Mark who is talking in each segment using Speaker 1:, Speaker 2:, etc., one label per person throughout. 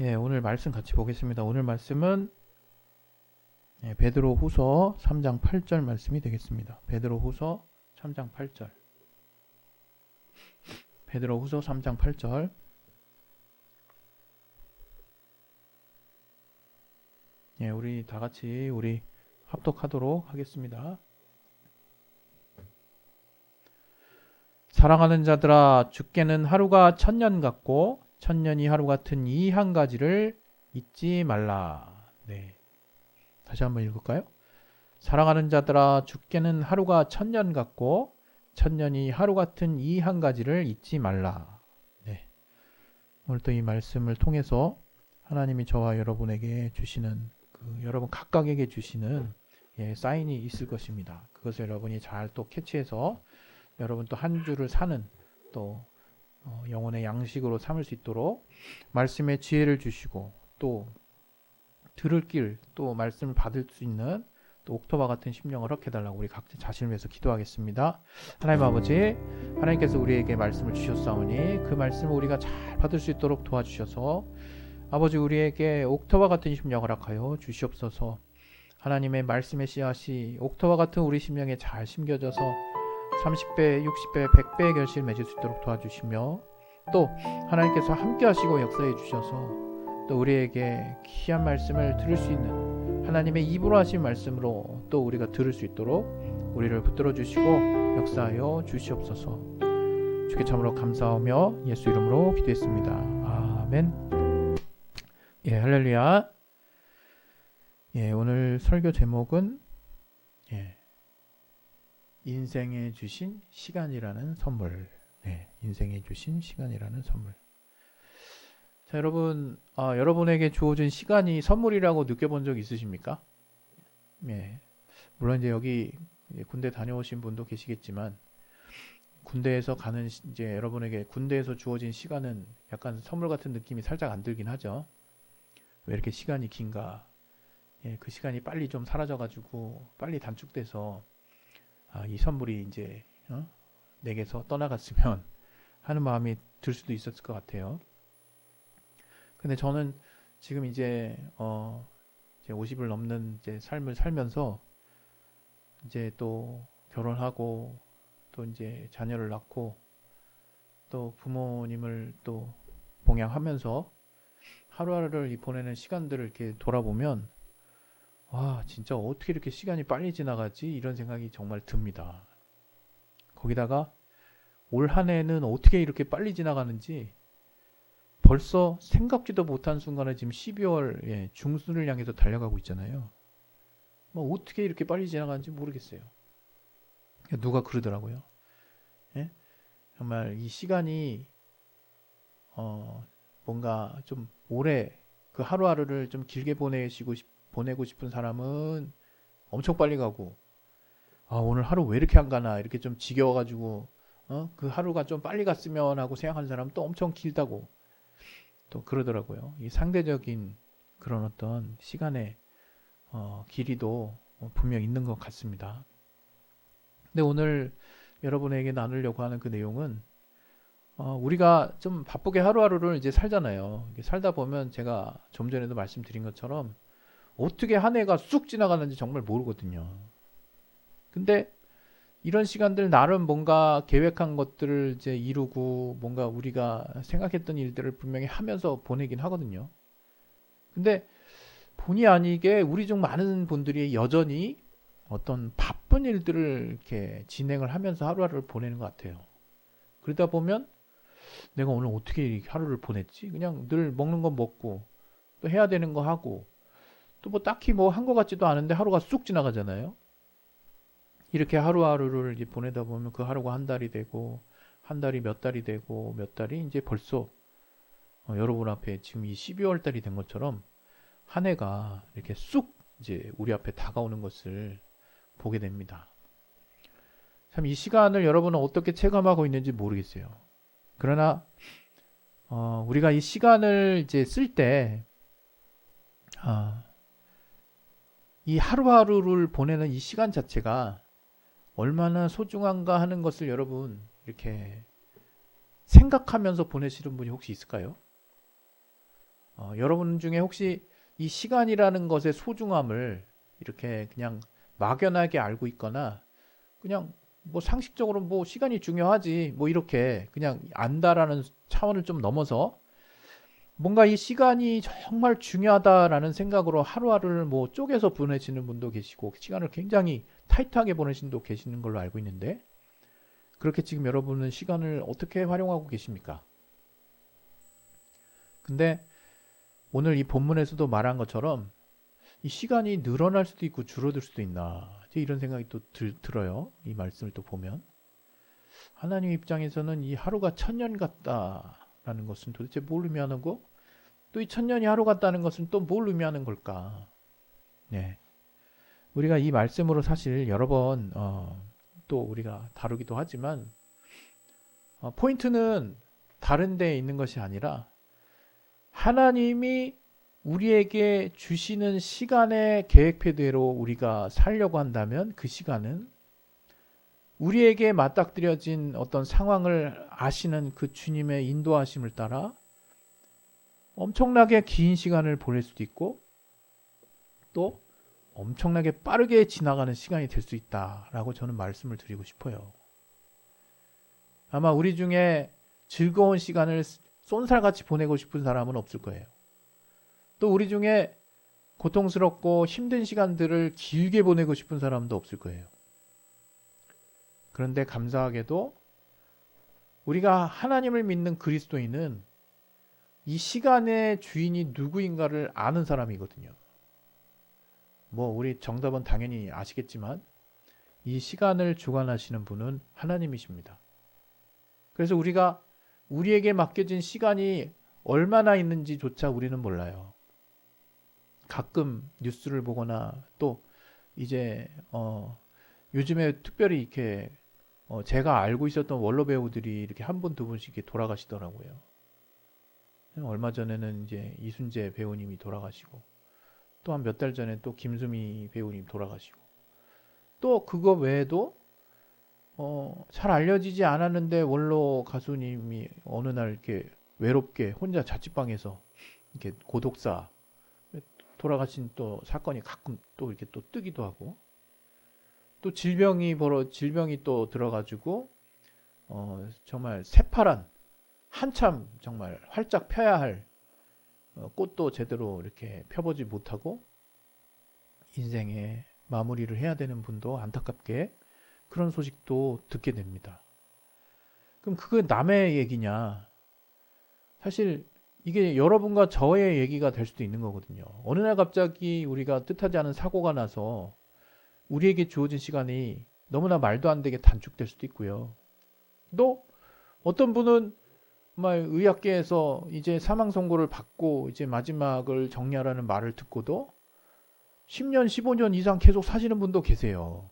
Speaker 1: 예, 오늘 말씀 같이 보겠습니다. 오늘 말씀은 베드로 후서 3장 8절 말씀이 되겠습니다. 베드로 후서 3장 8절. 베드로 후서 3장 8절. 예, 우리 다 같이 합독하도록 하겠습니다. 사랑하는 자들아, 주께는 하루가 천년 같고 천년이 하루 같은 이 한 가지를 잊지 말라. 네. 다시 한번 읽을까요? 사랑하는 자들아, 주께는 하루가 천년 같고 천년이 하루 같은 이 한 가지를 잊지 말라. 네. 오늘 또 이 말씀을 통해서 하나님이 저와 여러분에게 주시는 여러분 각각에게 주시는 사인이 있을 것입니다. 그것을 여러분이 잘 또 캐치해서 여러분 또 한 주를 사는 또 영혼의 양식으로 삼을 수 있도록 말씀의 지혜를 주시고 또 들을 길 또 말씀을 받을 수 있는 또 옥토바 같은 심령을 허락해달라고 우리 각자 자신을 위해서 기도하겠습니다. 하나님 아버지, 하나님께서 우리에게 말씀을 주셨사오니 그 말씀을 우리가 잘 받을 수 있도록 도와주셔서 아버지 우리에게 옥토바 같은 심령을 허락하여 주시옵소서. 하나님의 말씀의 씨앗이 옥토바 같은 우리 심령에 잘 심겨져서 30배, 60배, 100배의 결실을 맺을 수 있도록 도와주시며 또 하나님께서 함께 하시고 역사해 주셔서 또 우리에게 귀한 말씀을 들을 수 있는 하나님의 입으로 하신 말씀으로 또 우리가 들을 수 있도록 우리를 붙들어 주시고 역사하여 주시옵소서. 주께 참으로 감사하며 예수 이름으로 기도했습니다. 아멘. 예, 할렐루야. 예, 오늘 설교 제목은 인생에 주신 시간이라는 선물. 네, 인생에 주신 시간이라는 선물. 자, 여러분, 여러분에게 주어진 시간이 선물이라고 느껴본 적 있으십니까? 예. 물론 이제 여기 군대 다녀오신 분도 계시겠지만, 군대에서 가는 이제 여러분에게 군대에서 주어진 시간은 약간 선물 같은 느낌이 살짝 안 들긴 하죠. 왜 이렇게 시간이 긴가? 예, 그 시간이 빨리 좀 사라져가지고 빨리 단축돼서 이 선물이 이제 내게서 떠나갔으면 하는 마음이 들 수도 있었을 것 같아요. 근데 저는 지금 이제 50을 넘는 이제 삶을 살면서 이제 또 결혼하고 또 이제 자녀를 낳고 또 부모님을 또 봉양하면서 하루하루를 보내는 시간들을 이렇게 돌아보면 와, 진짜 어떻게 이렇게 시간이 빨리 지나가지? 이런 생각이 정말 듭니다. 거기다가 올 한 해는 어떻게 이렇게 빨리 지나가는지 벌써 생각지도 못한 순간에 지금 12월 중순을 향해서 달려가고 있잖아요. 뭐 어떻게 이렇게 빨리 지나가는지 모르겠어요. 누가 그러더라고요. 예? 정말 이 시간이 뭔가 좀 오래 그 하루하루를 좀 길게 보내고 싶은 사람은 엄청 빨리 가고 오늘 하루 왜 이렇게 안 가나 이렇게 좀 지겨워가지고 그 하루가 좀 빨리 갔으면 하고 생각하는 사람은 또 엄청 길다고 또 그러더라고요. 이 상대적인 그런 어떤 시간의 길이도 분명 있는 것 같습니다. 근데 오늘 여러분에게 나누려고 하는 그 내용은 우리가 좀 바쁘게 하루하루를 이제 살잖아요. 살다 보면 제가 좀 전에도 말씀드린 것처럼 어떻게 한 해가 쑥 지나가는지 정말 모르거든요. 근데 이런 시간들 나름 뭔가 계획한 것들을 이제 이루고 뭔가 우리가 생각했던 일들을 분명히 하면서 보내긴 하거든요. 근데 본의 아니게 우리 중 많은 분들이 여전히 어떤 바쁜 일들을 이렇게 진행을 하면서 하루하루를 보내는 것 같아요. 그러다 보면 내가 오늘 어떻게 이렇게 하루를 보냈지? 그냥 늘 먹는 거 먹고 또 해야 되는 거 하고 또 뭐 딱히 뭐 한 것 같지도 않은데 하루가 쑥 지나가잖아요. 이렇게 하루하루를 이제 보내다 보면 그 하루가 한 달이 되고 한 달이 몇 달이 되고 몇 달이 이제 벌써 여러분 앞에 지금 이 12월 달이 된 것처럼 한 해가 이렇게 쑥 이제 우리 앞에 다가오는 것을 보게 됩니다. 참 이 시간을 여러분은 어떻게 체감하고 있는지 모르겠어요. 그러나 우리가 이 시간을 이제 쓸 때 이 하루하루를 보내는 이 시간 자체가 얼마나 소중한가 하는 것을 여러분 이렇게 생각하면서 보내시는 분이 혹시 있을까요? 여러분 중에 혹시 이 시간이라는 것의 소중함을 이렇게 그냥 막연하게 알고 있거나 그냥 뭐 상식적으로 뭐 시간이 중요하지 뭐 이렇게 그냥 안다라는 차원을 좀 넘어서 뭔가 이 시간이 정말 중요하다라는 생각으로 하루하루를 뭐 쪼개서 보내시는 분도 계시고 시간을 굉장히 타이트하게 보내시는 분도 계시는 걸로 알고 있는데 그렇게 지금 여러분은 시간을 어떻게 활용하고 계십니까? 근데 오늘 이 본문에서도 말한 것처럼 이 시간이 늘어날 수도 있고 줄어들 수도 있나 이런 생각이 또 들어요. 이 말씀을 또 보면 하나님 입장에서는 이 하루가 천년 같다라는 것은 도대체 뭘 의미하는 거? 또 이 천년이 하루 같다는 것은 또 뭘 의미하는 걸까? 네, 우리가 이 말씀으로 사실 여러 번 또 우리가 다루기도 하지만 포인트는 다른 데에 있는 것이 아니라 하나님이 우리에게 주시는 시간의 계획표대로 우리가 살려고 한다면 그 시간은 우리에게 맞닥뜨려진 어떤 상황을 아시는 그 주님의 인도하심을 따라 엄청나게 긴 시간을 보낼 수도 있고 또 엄청나게 빠르게 지나가는 시간이 될 수 있다라고 저는 말씀을 드리고 싶어요. 아마 우리 중에 즐거운 시간을 쏜살같이 보내고 싶은 사람은 없을 거예요. 또 우리 중에 고통스럽고 힘든 시간들을 길게 보내고 싶은 사람도 없을 거예요. 그런데 감사하게도 우리가 하나님을 믿는 그리스도인은 이 시간의 주인이 누구인가를 아는 사람이거든요. 뭐 우리 정답은 당연히 아시겠지만 이 시간을 주관하시는 분은 하나님이십니다. 그래서 우리가 우리에게 맡겨진 시간이 얼마나 있는지조차 우리는 몰라요. 가끔 뉴스를 보거나 또 이제 요즘에 특별히 이렇게 제가 알고 있었던 원로 배우들이 이렇게 한 분 두 분씩 이렇게 돌아가시더라고요. 얼마 전에는 이제 이순재 배우님이 돌아가시고 또 한 몇 달 전에 또 김수미 배우님 돌아가시고 또 그거 외에도 잘 알려지지 않았는데 원로 가수님이 어느 날 이렇게 외롭게 혼자 자취방에서 이렇게 고독사 돌아가신 또 사건이 가끔 또 이렇게 또 뜨기도 하고 또 질병이 또 들어가지고 정말 새파란 한참 정말 활짝 펴야 할 꽃도 제대로 이렇게 펴보지 못하고 인생의 마무리를 해야 되는 분도 안타깝게 그런 소식도 듣게 됩니다. 그럼 그게 남의 얘기냐? 사실 이게 여러분과 저의 얘기가 될 수도 있는 거거든요. 어느 날 갑자기 우리가 뜻하지 않은 사고가 나서 우리에게 주어진 시간이 너무나 말도 안 되게 단축될 수도 있고요. 또 어떤 분은 정말 의학계에서 이제 사망 선고를 받고 이제 마지막을 정리하라는 말을 듣고도 10년, 15년 이상 계속 사시는 분도 계세요.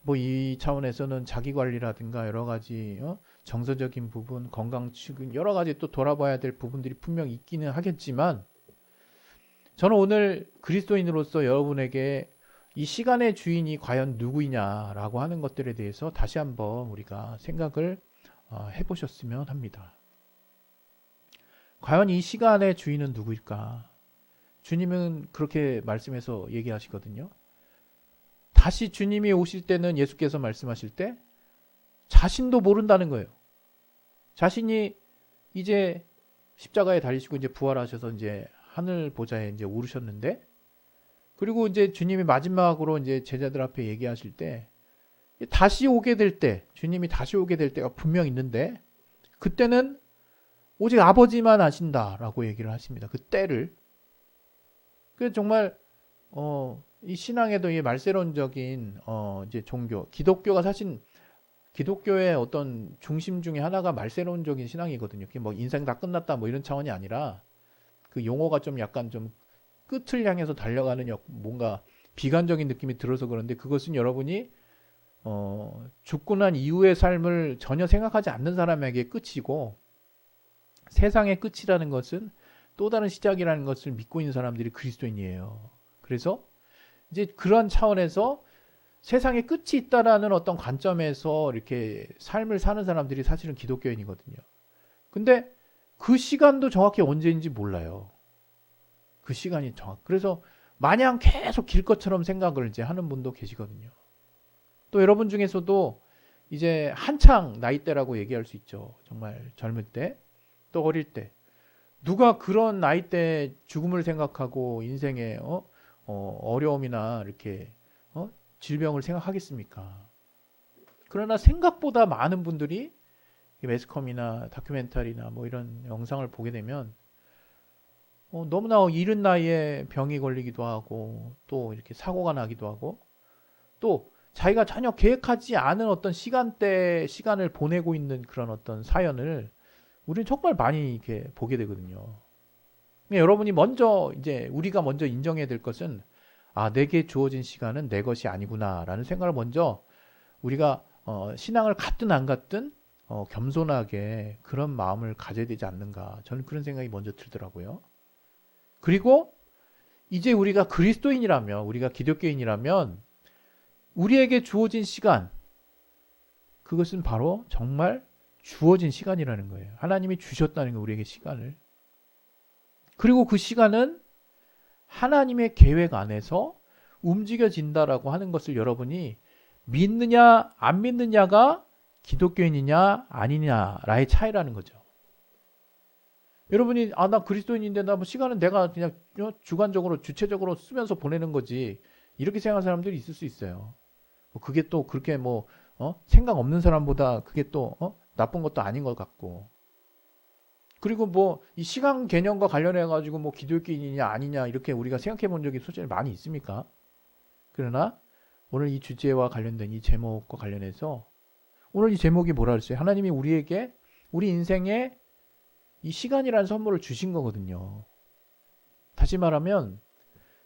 Speaker 1: 뭐 이 차원에서는 자기 관리라든가 여러 가지 정서적인 부분, 건강 측은 여러 가지 또 돌아봐야 될 부분들이 분명 있기는 하겠지만 저는 오늘 그리스도인으로서 여러분에게 이 시간의 주인이 과연 누구이냐라고 하는 것들에 대해서 다시 한번 우리가 생각을 해보셨으면 합니다. 과연 이 시간의 주인은 누구일까? 주님은 그렇게 말씀해서 얘기하시거든요. 다시 주님이 오실 때는 예수께서 말씀하실 때 자신도 모른다는 거예요. 자신이 이제 십자가에 달리시고 이제 부활하셔서 이제 하늘 보좌에 이제 오르셨는데 그리고 이제 주님이 마지막으로 이제 제자들 앞에 얘기하실 때 다시 오게 될 때, 주님이 다시 오게 될 때가 분명 있는데 그때는 오직 아버지만 아신다라고 얘기를 하십니다. 그 때를. 그 정말 이 신앙에도 이 말세론적인 이제 종교, 기독교가 사실 기독교의 어떤 중심 중에 하나가 말세론적인 신앙이거든요. 그게 뭐 인생 다 끝났다 뭐 이런 차원이 아니라 그 용어가 좀 약간 좀 끝을 향해서 달려가는 뭔가 비관적인 느낌이 들어서 그런데 그것은 여러분이 죽고 난 이후의 삶을 전혀 생각하지 않는 사람에게 끝이고 세상의 끝이라는 것은 또 다른 시작이라는 것을 믿고 있는 사람들이 그리스도인이에요. 그래서 이제 그런 차원에서 세상에 끝이 있다라는 어떤 관점에서 이렇게 삶을 사는 사람들이 사실은 기독교인이거든요. 근데 그 시간도 정확히 언제인지 몰라요. 그 시간이 그래서 마냥 계속 길 것처럼 생각을 이제 하는 분도 계시거든요. 또 여러분 중에서도 이제 한창 나이대라고 얘기할 수 있죠. 정말 젊을 때, 또 어릴 때. 누가 그런 나이 때 죽음을 생각하고 인생의 어려움이나 이렇게 질병을 생각하겠습니까? 그러나 생각보다 많은 분들이 매스컴이나 다큐멘터리나 뭐 이런 영상을 보게 되면 너무나 이른 나이에 병이 걸리기도 하고 또 이렇게 사고가 나기도 하고 또 자기가 전혀 계획하지 않은 어떤 시간을 보내고 있는 그런 어떤 사연을 우리는 정말 많이 이렇게 보게 되거든요. 여러분이 우리가 먼저 인정해야 될 것은 내게 주어진 시간은 내 것이 아니구나라는 생각을 먼저 우리가 신앙을 갖든 안 갖든 겸손하게 그런 마음을 가져야 되지 않는가. 저는 그런 생각이 먼저 들더라고요. 그리고 이제 우리가 그리스도인이라면, 우리가 기독교인이라면 우리에게 주어진 시간, 그것은 바로 정말 주어진 시간이라는 거예요. 하나님이 주셨다는 거예요, 우리에게 시간을. 그리고 그 시간은 하나님의 계획 안에서 움직여진다라고 하는 것을 여러분이 믿느냐 안 믿느냐가 기독교인이냐 아니냐라의 차이라는 거죠. 여러분이 나 그리스도인인데 나 뭐 시간은 내가 그냥 주관적으로 주체적으로 쓰면서 보내는 거지 이렇게 생각하는 사람들이 있을 수 있어요. 그게 또 그렇게 생각 없는 사람보다 그게 또 나쁜 것도 아닌 것 같고. 그리고 이 시간 개념과 관련해 가지고 기독교인이냐 아니냐 이렇게 우리가 생각해 본 적이 솔직히 많이 있습니까? 그러나 오늘 이 주제와 관련된 이 제목과 관련해서 오늘 이 제목이 뭐라 그랬어요? 하나님이 우리에게 우리 인생에 이 시간이라는 선물을 주신 거거든요. 다시 말하면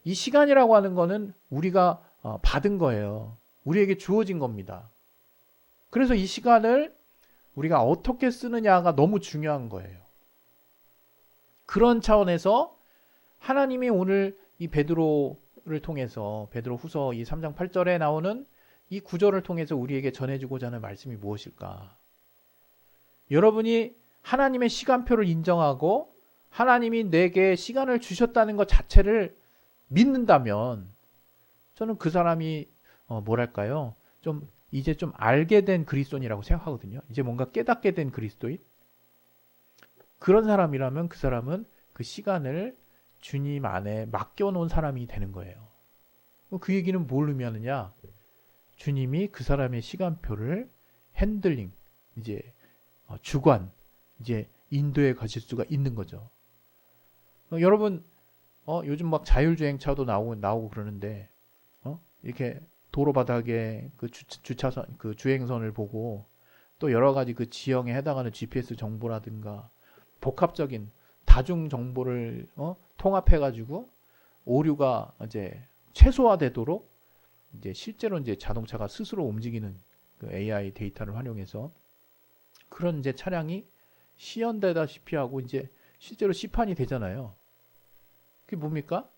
Speaker 1: 이 시간이라고 하는 거는 우리가 받은 거예요. 우리에게 주어진 겁니다. 그래서 이 시간을 우리가 어떻게 쓰느냐가 너무 중요한 거예요. 그런 차원에서 하나님이 오늘 이 베드로를 통해서 베드로후서 이 3장 8절에 나오는 이 구절을 통해서 우리에게 전해주고자 하는 말씀이 무엇일까? 여러분이 하나님의 시간표를 인정하고 하나님이 내게 시간을 주셨다는 것 자체를 믿는다면 저는 그 사람이 뭐랄까요? 이제 좀 알게 된 그리스도인이라고 생각하거든요. 이제 뭔가 깨닫게 된 그리스도인? 그런 사람이라면 그 사람은 그 시간을 주님 안에 맡겨놓은 사람이 되는 거예요. 그 얘기는 뭘 의미하느냐? 주님이 그 사람의 시간표를 핸들링, 이제 주관, 이제 인도해 가실 수가 있는 거죠. 여러분 요즘 막 자율주행차도 나오고 그러는데 이렇게 도로 바닥에 그 주차선 그 주행선을 보고 또 여러 가지 그 지형에 해당하는 GPS 정보라든가 복합적인 다중 정보를 통합해 가지고 오류가 이제 최소화되도록 이제 실제로 이제 자동차가 스스로 움직이는 그 AI 데이터를 활용해서 그런 이제 차량이 시연되다시피 하고 이제 실제로 시판이 되잖아요. 그게 뭡니까?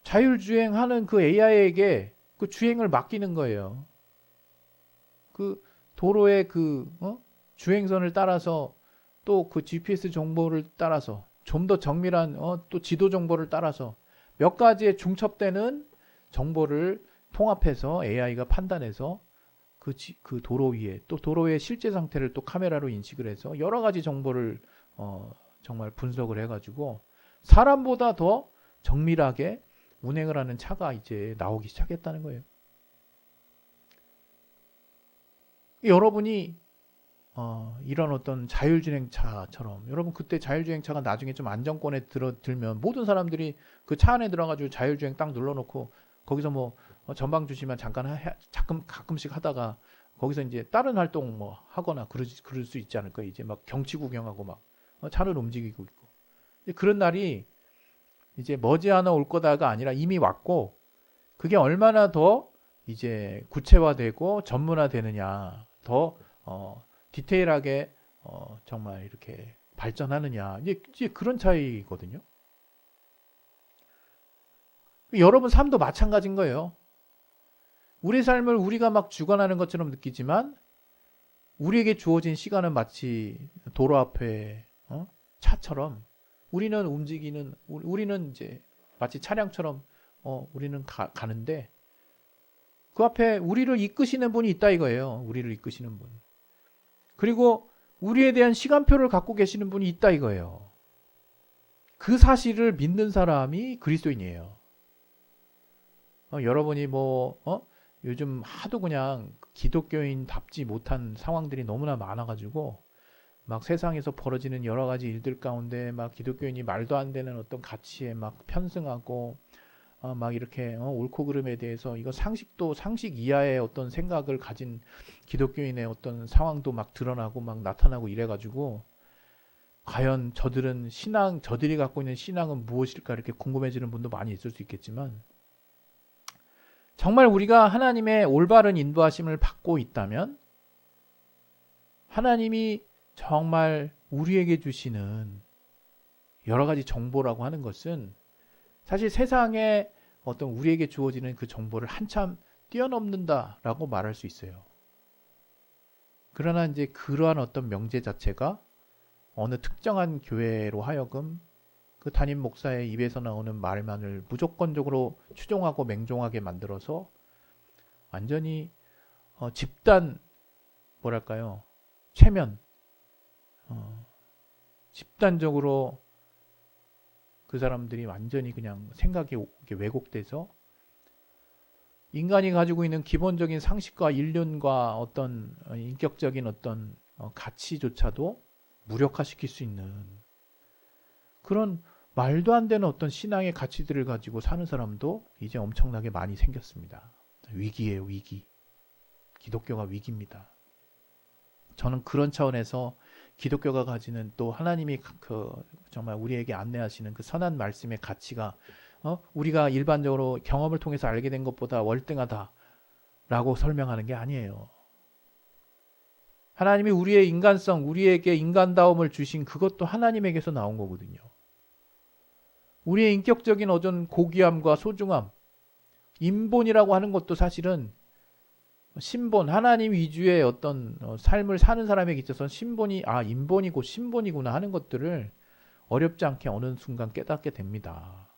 Speaker 1: 자율주행하는 그 AI에게 그 주행을 맡기는 거예요. 그 도로의 주행선을 따라서 또 그 GPS 정보를 따라서 좀 더 정밀한 또 지도 정보를 따라서 몇 가지의 중첩되는 정보를 통합해서 AI가 판단해서 그 도로 위에 또 도로의 실제 상태를 또 카메라로 인식을 해서 여러 가지 정보를 정말 분석을 해가지고 사람보다 더 정밀하게 운행을 하는 차가 이제 나오기 시작했다는 거예요. 여러분이 이런 어떤 자율주행차처럼 여러분 그때 자율주행차가 나중에 좀 안정권에 들면 모든 사람들이 그 차 안에 들어가지고 자율주행 딱 눌러놓고 거기서 전방 주시만 잠깐 가끔씩 하다가 거기서 이제 다른 활동 하거나 그럴 수 있지 않을까요? 이제 막 경치 구경하고 막 차를 움직이고 있고 그런 날이 이제 머지않아 올 거다가 아니라 이미 왔고 그게 얼마나 더 이제 구체화되고 전문화되느냐 더 디테일하게 정말 이렇게 발전하느냐 이제 그런 차이거든요. 여러분 삶도 마찬가지인 거예요. 우리 삶을 우리가 막 주관하는 것처럼 느끼지만 우리에게 주어진 시간은 마치 도로 앞에 차처럼 우리는 움직이는, 우리는 이제 마치 차량처럼 우리는 가는데 그 앞에 우리를 이끄시는 분이 있다 이거예요. 우리를 이끄시는 분. 그리고 우리에 대한 시간표를 갖고 계시는 분이 있다 이거예요. 그 사실을 믿는 사람이 그리스도인이에요. 여러분이 요즘 하도 그냥 기독교인답지 못한 상황들이 너무나 많아가지고 막 세상에서 벌어지는 여러 가지 일들 가운데 막 기독교인이 말도 안 되는 어떤 가치에 막 편승하고 막 이렇게 옳고 그름에 대해서 이거 상식 이하의 어떤 생각을 가진 기독교인의 어떤 상황도 막 드러나고 막 나타나고 이래가지고 과연 저들이 갖고 있는 신앙은 무엇일까 이렇게 궁금해지는 분도 많이 있을 수 있겠지만 정말 우리가 하나님의 올바른 인도하심을 받고 있다면 하나님이 정말 우리에게 주시는 여러 가지 정보라고 하는 것은 사실 세상에 어떤 우리에게 주어지는 그 정보를 한참 뛰어넘는다라고 말할 수 있어요. 그러나 이제 그러한 어떤 명제 자체가 어느 특정한 교회로 하여금 그 담임 목사의 입에서 나오는 말만을 무조건적으로 추종하고 맹종하게 만들어서 완전히 집단 뭐랄까요 최면 집단적으로 그 사람들이 완전히 그냥 생각이 왜곡돼서 인간이 가지고 있는 기본적인 상식과 일륜과 어떤 인격적인 어떤 가치조차도 무력화시킬 수 있는 그런 말도 안 되는 어떤 신앙의 가치들을 가지고 사는 사람도 이제 엄청나게 많이 생겼습니다. 위기예요, 위기. 기독교가 위기입니다. 저는 그런 차원에서 기독교가 가지는 또 하나님이 정말 우리에게 안내하시는 그 선한 말씀의 가치가 우리가 일반적으로 경험을 통해서 알게 된 것보다 월등하다라고 설명하는 게 아니에요. 하나님이 우리의 인간성, 우리에게 인간다움을 주신 그것도 하나님에게서 나온 거거든요. 우리의 인격적인 어떤 고귀함과 소중함, 인본이라고 하는 것도 사실은 신본, 하나님 위주의 어떤 삶을 사는 사람에게 있어서는 인본이고 신본이구나 하는 것들을 어렵지 않게 어느 순간 깨닫게 됩니다.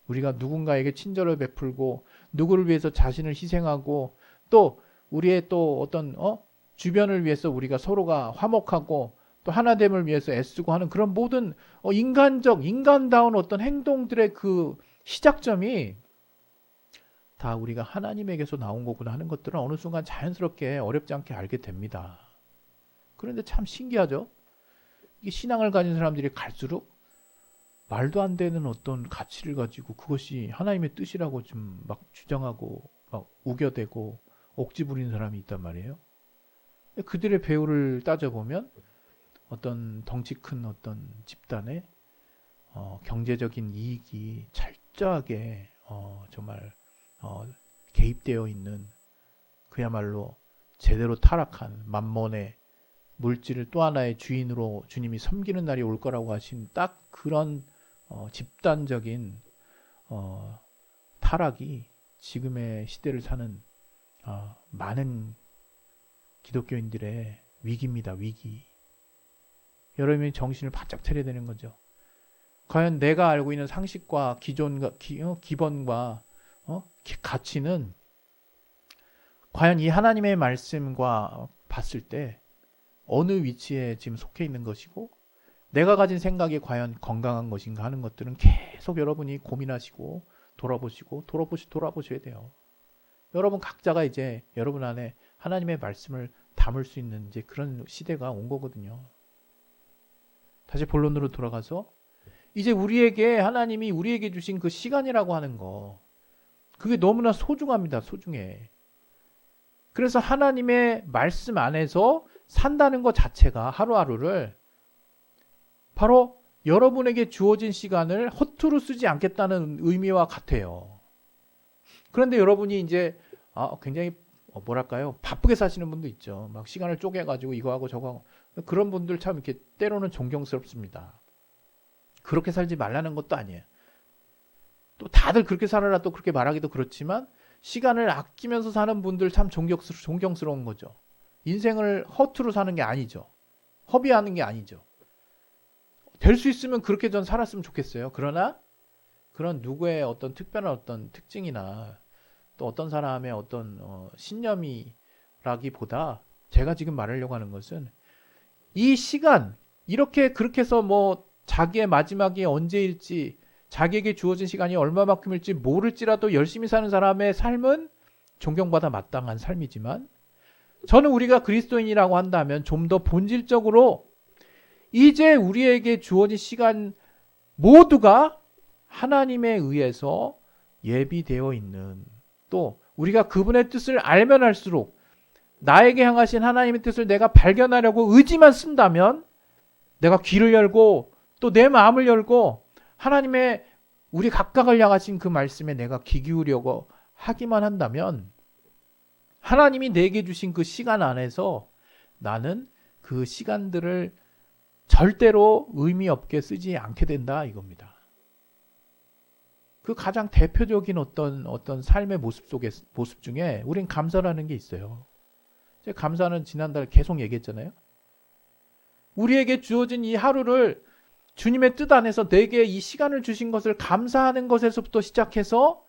Speaker 1: 우리가 누군가에게 친절을 베풀고 누구를 위해서 자신을 희생하고 또 우리의 또 어떤 주변을 위해서 우리가 서로가 화목하고 또 하나됨을 위해서 애쓰고 하는 그런 모든 인간다운 어떤 행동들의 그 시작점이 다 우리가 하나님에게서 나온 거구나 하는 것들은 어느 순간 자연스럽게 어렵지 않게 알게 됩니다. 그런데 참 신기하죠? 이게 신앙을 가진 사람들이 갈수록 말도 안 되는 어떤 가치를 가지고 그것이 하나님의 뜻이라고 좀 막 주장하고 막 우겨대고 억지 부리는 사람이 있단 말이에요. 그들의 배후를 따져보면 어떤 덩치 큰 어떤 집단의 경제적인 이익이 철저하게 정말 개입되어 있는 그야말로 제대로 타락한 만몬의 물질을 또 하나의 주인으로 주님이 섬기는 날이 올 거라고 하신 딱 그런 집단적인 타락이 지금의 시대를 사는 많은 기독교인들의 위기입니다. 위기. 여러분이 정신을 바짝 차려야 되는 거죠. 과연 내가 알고 있는 상식과 기본과 가치는 과연 이 하나님의 말씀과 봤을 때 어느 위치에 지금 속해 있는 것이고 내가 가진 생각이 과연 건강한 것인가 하는 것들은 계속 여러분이 고민하시고 돌아보셔야 돼요. 여러분 각자가 이제 여러분 안에 하나님의 말씀을 담을 수 있는 이제 그런 시대가 온 거거든요. 다시 본론으로 돌아가서 이제 하나님이 우리에게 주신 그 시간이라고 하는 거 그게 너무나 소중합니다. 소중해. 그래서 하나님의 말씀 안에서 산다는 것 자체가 하루하루를 바로 여러분에게 주어진 시간을 허투루 쓰지 않겠다는 의미와 같아요. 그런데 여러분이 이제 굉장히 뭐랄까요? 바쁘게 사시는 분도 있죠. 막 시간을 쪼개가지고 이거 하고 저거 하고 그런 분들 참 이렇게 때로는 존경스럽습니다. 그렇게 살지 말라는 것도 아니에요. 또 다들 그렇게 살아라 또 그렇게 말하기도 그렇지만 시간을 아끼면서 사는 분들 참 존경스러운 거죠. 인생을 허투루 사는 게 아니죠. 허비하는 게 아니죠. 될 수 있으면 그렇게 전 살았으면 좋겠어요. 그러나 그런 누구의 어떤 특별한 어떤 특징이나 또 어떤 사람의 어떤 신념이라기보다 제가 지금 말하려고 하는 것은 이 시간 이렇게 그렇게 해서 뭐 자기의 마지막이 언제일지 자기에게 주어진 시간이 얼마만큼일지 모를지라도 열심히 사는 사람의 삶은 존경받아 마땅한 삶이지만 저는 우리가 그리스도인이라고 한다면 좀 더 본질적으로 이제 우리에게 주어진 시간 모두가 하나님에 의해서 예비되어 있는 또 우리가 그분의 뜻을 알면 할수록 나에게 향하신 하나님의 뜻을 내가 발견하려고 의지만 쓴다면 내가 귀를 열고 또 내 마음을 열고 하나님의 우리 각각을 향하신 그 말씀에 내가 귀 기울이려고 하기만 한다면 하나님이 내게 주신 그 시간 안에서 나는 그 시간들을 절대로 의미 없게 쓰지 않게 된다 이겁니다. 그 가장 대표적인 어떤 삶의 모습 중에 우린 감사라는 게 있어요. 제가 감사는 지난달 계속 얘기했잖아요. 우리에게 주어진 이 하루를 주님의 뜻 안에서 내게 이 시간을 주신 것을 감사하는 것에서부터 시작해서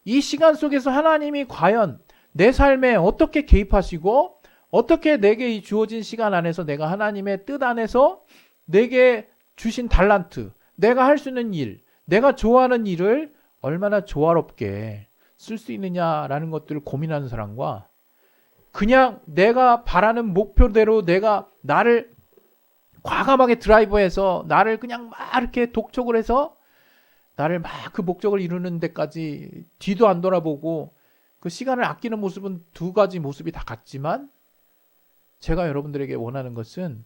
Speaker 1: 이 시간 속에서 하나님이 과연 내 삶에 어떻게 개입하시고 어떻게 내게 이 주어진 시간 안에서 내가 하나님의 뜻 안에서 내게 주신 달란트, 내가 할 수 있는 일, 내가 좋아하는 일을 얼마나 조화롭게 쓸 수 있느냐라는 것들을 고민하는 사람과 그냥 내가 바라는 목표대로 내가 나를 과감하게 드라이브해서 나를 그냥 막 이렇게 독촉을 해서 나를 막 그 목적을 이루는 데까지 뒤도 안 돌아보고 그 시간을 아끼는 모습은 두 가지 모습이 다 같지만 제가 여러분들에게 원하는 것은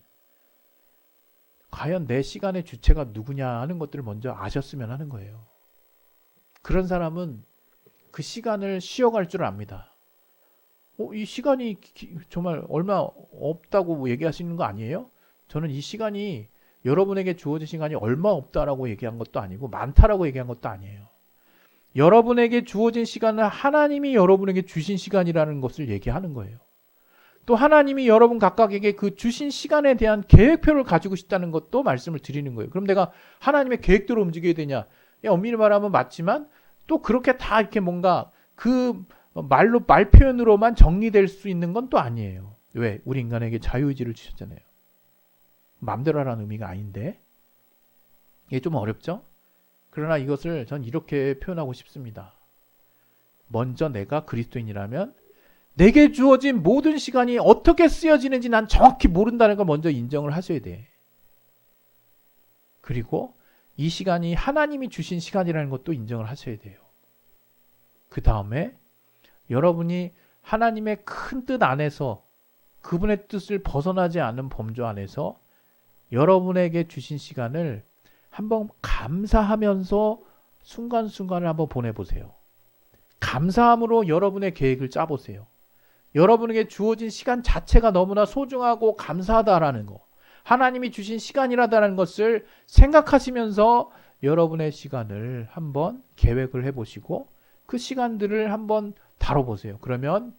Speaker 1: 과연 내 시간의 주체가 누구냐 하는 것들을 먼저 아셨으면 하는 거예요. 그런 사람은 그 시간을 쉬어갈 줄 압니다. 이 시간이 정말 얼마 없다고 얘기하시는 거 아니에요? 저는 이 시간이 여러분에게 주어진 시간이 얼마 없다라고 얘기한 것도 아니고 많다라고 얘기한 것도 아니에요. 여러분에게 주어진 시간은 하나님이 여러분에게 주신 시간이라는 것을 얘기하는 거예요. 또 하나님이 여러분 각각에게 그 주신 시간에 대한 계획표를 가지고 싶다는 것도 말씀을 드리는 거예요. 그럼 내가 하나님의 계획대로 움직여야 되냐? 엄밀히 말하면 맞지만 또 그렇게 다 이렇게 뭔가 그 말 표현으로만 정리될 수 있는 건 또 아니에요. 왜? 우리 인간에게 자유의지를 주셨잖아요. 마음대로 하라는 의미가 아닌데 이게 좀 어렵죠? 그러나 이것을 전 이렇게 표현하고 싶습니다. 먼저 내가 그리스도인이라면 내게 주어진 모든 시간이 어떻게 쓰여지는지 난 정확히 모른다는 걸 먼저 인정을 하셔야 돼. 그리고 이 시간이 하나님이 주신 시간이라는 것도 인정을 하셔야 돼요. 그 다음에 여러분이 하나님의 큰 뜻 안에서 그분의 뜻을 벗어나지 않은 범주 안에서 여러분에게 주신 시간을 한번 감사하면서 순간순간을 한번 보내보세요. 감사함으로 여러분의 계획을 짜보세요. 여러분에게 주어진 시간 자체가 너무나 소중하고 감사하다라는 거, 하나님이 주신 시간이라는 것을 생각하시면서 여러분의 시간을 한번 계획을 해보시고 그 시간들을 한번 다뤄보세요. 그러면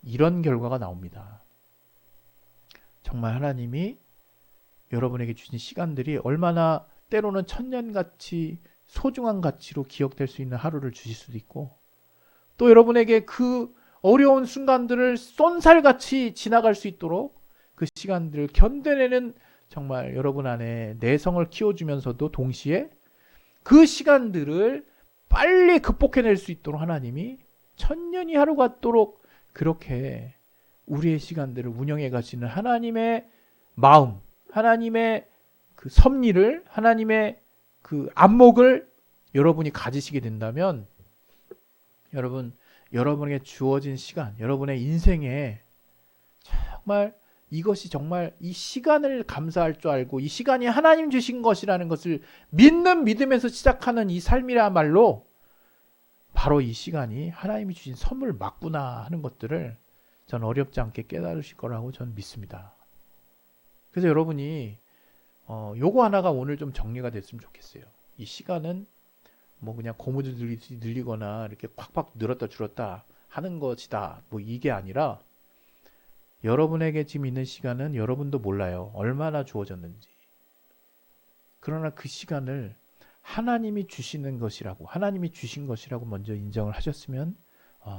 Speaker 1: 이런 결과가 나옵니다. 정말 하나님이 여러분에게 주신 시간들이 얼마나 때로는 천년같이 소중한 가치로 기억될 수 있는 하루를 주실 수도 있고 또 여러분에게 그 어려운 순간들을 쏜살같이 지나갈 수 있도록 그 시간들을 견뎌내는 정말 여러분 안에 내성을 키워주면서도 동시에 그 시간들을 빨리 극복해낼 수 있도록 하나님이 천년이 하루 같도록 그렇게 우리의 시간들을 운영해 가시는 하나님의 마음, 하나님의 그 섭리를, 하나님의 그 안목을 여러분이 가지시게 된다면 여러분에게 주어진 시간, 여러분의 인생에 정말 이것이 정말 이 시간을 감사할 줄 알고 이 시간이 하나님 주신 것이라는 것을 믿는 믿음에서 시작하는 이 삶이야말로 바로 이 시간이 하나님이 주신 선물 맞구나 하는 것들을 전 어렵지 않게 깨달으실 거라고 저는 믿습니다. 그래서 여러분이 요거 하나가 오늘 좀 정리가 됐으면 좋겠어요. 이 시간은 뭐 그냥 고무줄 늘리거나 이렇게 콱콱 늘었다 줄었다 하는 것이다. 뭐 이게 아니라 여러분에게 지금 있는 시간은 여러분도 몰라요. 얼마나 주어졌는지. 그러나 그 시간을 하나님이 주시는 것이라고, 하나님이 주신 것이라고 먼저 인정을 하셨으면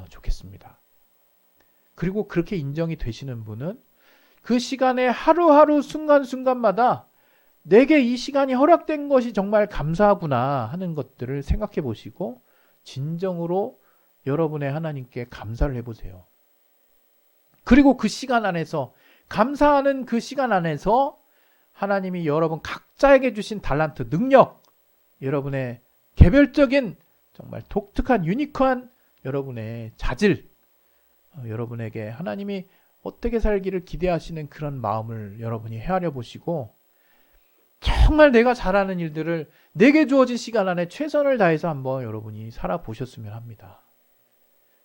Speaker 1: 좋겠습니다. 그리고 그렇게 인정이 되시는 분은 그 시간에 하루하루 순간순간마다 내게 이 시간이 허락된 것이 정말 감사하구나 하는 것들을 생각해 보시고 진정으로 여러분의 하나님께 감사를 해보세요. 그리고 그 시간 안에서, 감사하는 그 시간 안에서 하나님이 여러분 각자에게 주신 달란트, 능력, 여러분의 개별적인 정말 독특한 유니크한 여러분의 자질, 여러분에게 하나님이 어떻게 살기를 기대하시는 그런 마음을 여러분이 헤아려 보시고 정말 내가 잘하는 일들을 내게 주어진 시간 안에 최선을 다해서 한번 여러분이 살아보셨으면 합니다.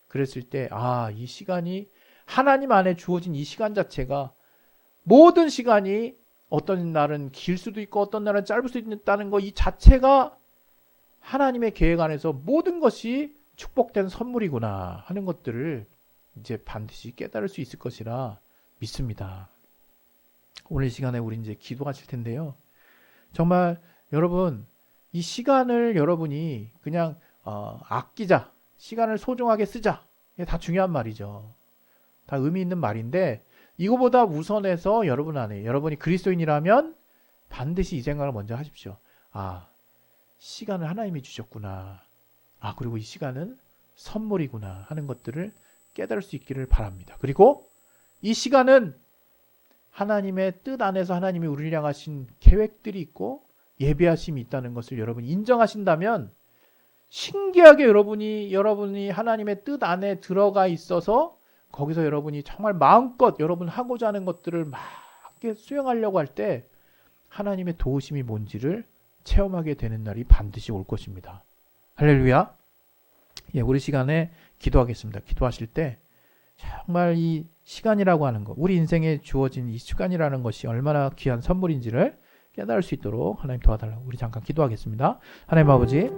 Speaker 1: 그랬을 때 이 시간이 하나님 안에 주어진 이 시간 자체가, 모든 시간이 어떤 날은 길 수도 있고 어떤 날은 짧을 수 있다는 거, 이 자체가 하나님의 계획 안에서 모든 것이 축복된 선물이구나 하는 것들을 이제 반드시 깨달을 수 있을 것이라 믿습니다. 오늘 시간에 우리 이제 기도하실 텐데요. 정말 여러분, 이 시간을 여러분이 그냥 아끼자, 시간을 소중하게 쓰자, 이게 다 중요한 말이죠. 다 의미 있는 말인데, 이거보다 우선해서 여러분 안에, 여러분이 그리스도인이라면 반드시 이 생각을 먼저 하십시오. 시간을 하나님이 주셨구나. 그리고 이 시간은 선물이구나 하는 것들을 깨달을 수 있기를 바랍니다. 그리고 이 시간은 하나님의 뜻 안에서 하나님이 우리를 향하신 계획들이 있고 예비하심이 있다는 것을 여러분이 인정하신다면, 신기하게 여러분이 하나님의 뜻 안에 들어가 있어서 거기서 여러분이 정말 마음껏 여러분 하고자 하는 것들을 막 수행하려고 할 때 하나님의 도우심이 뭔지를 체험하게 되는 날이 반드시 올 것입니다. 할렐루야. 우리 시간에 기도하겠습니다. 기도하실 때 정말 이 시간이라고 하는 것, 우리 인생에 주어진 이 시간이라는 것이 얼마나 귀한 선물인지를 깨달을 수 있도록 하나님 도와달라고 우리 잠깐 기도하겠습니다. 하나님 아버지,